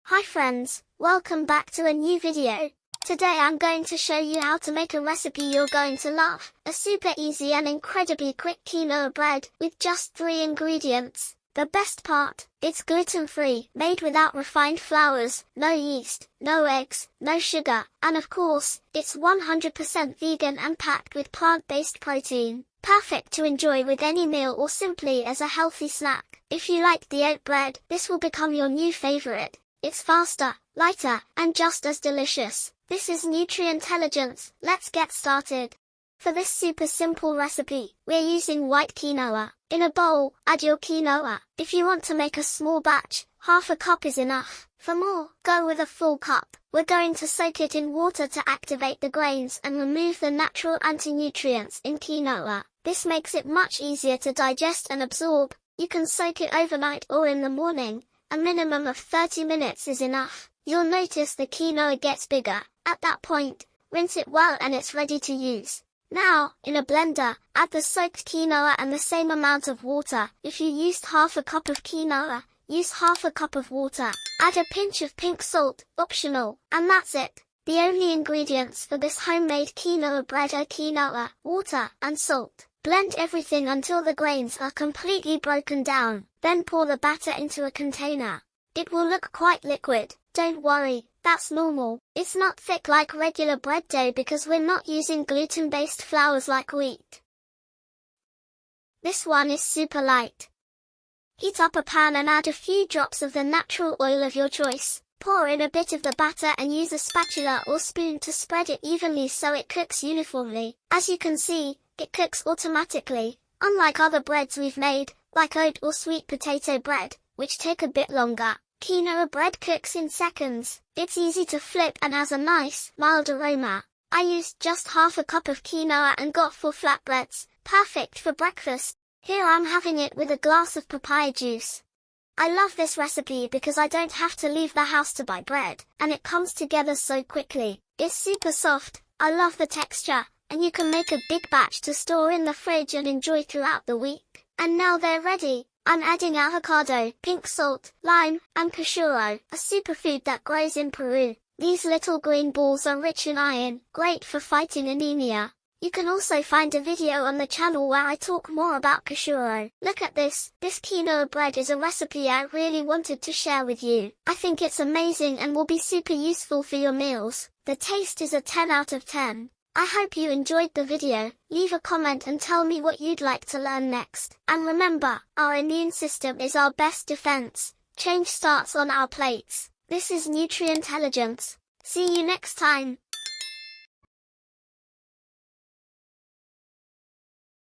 Hi friends, welcome back to a new video. Today I'm going to show you how to make a recipe you're going to love, a super easy and incredibly quick quinoa bread with just 3 ingredients. The best part, it's gluten-free, made without refined flours, no yeast, no eggs, no sugar, and of course, it's 100% vegan and packed with plant-based protein. Perfect to enjoy with any meal or simply as a healthy snack. If you like the oat bread, this will become your new favorite. It's faster, lighter, and just as delicious. This is Nutri-Intelligence. Let's get started. For this super simple recipe, we're using white quinoa. In a bowl, add your quinoa. If you want to make a small batch, half a cup is enough. For more, go with a full cup. We're going to soak it in water to activate the grains and remove the natural anti-nutrients in quinoa. This makes it much easier to digest and absorb. You can soak it overnight or in the morning. A minimum of 30 minutes is enough. You'll notice the quinoa gets bigger. At that point, rinse it well and it's ready to use. Now, in a blender, add the soaked quinoa and the same amount of water. If you used half a cup of quinoa, use half a cup of water. Add a pinch of pink salt, optional, and that's it. The only ingredients for this homemade quinoa bread are quinoa, water, and salt. Blend everything until the grains are completely broken down, then pour the batter into a container. It will look quite liquid. Don't worry, that's normal. It's not thick like regular bread dough because we're not using gluten-based flours like wheat. This one is super light. Heat up a pan and add a few drops of the natural oil of your choice. Pour in a bit of the batter and use a spatula or spoon to spread it evenly so it cooks uniformly. As you can see, it cooks automatically, unlike other breads we've made, like oat or sweet potato bread, which take a bit longer. Quinoa bread cooks in seconds. It's easy to flip and has a nice, mild aroma. I used just half a cup of quinoa and got 4 flatbreads, perfect for breakfast. Here I'm having it with a glass of papaya juice. I love this recipe because I don't have to leave the house to buy bread, and it comes together so quickly. It's super soft, I love the texture, and you can make a big batch to store in the fridge and enjoy throughout the week. And now they're ready. I'm adding avocado, pink salt, lime, and cashew, a superfood that grows in Peru. These little green balls are rich in iron, great for fighting anemia. You can also find a video on the channel where I talk more about cashew. Look at this quinoa bread is a recipe I really wanted to share with you. I think it's amazing and will be super useful for your meals. The taste is a 10 out of 10. I hope you enjoyed the video. Leave a comment and tell me what you'd like to learn next. And remember, our immune system is our best defense. Change starts on our plates. This is Nutri-Intelligence. See you next time.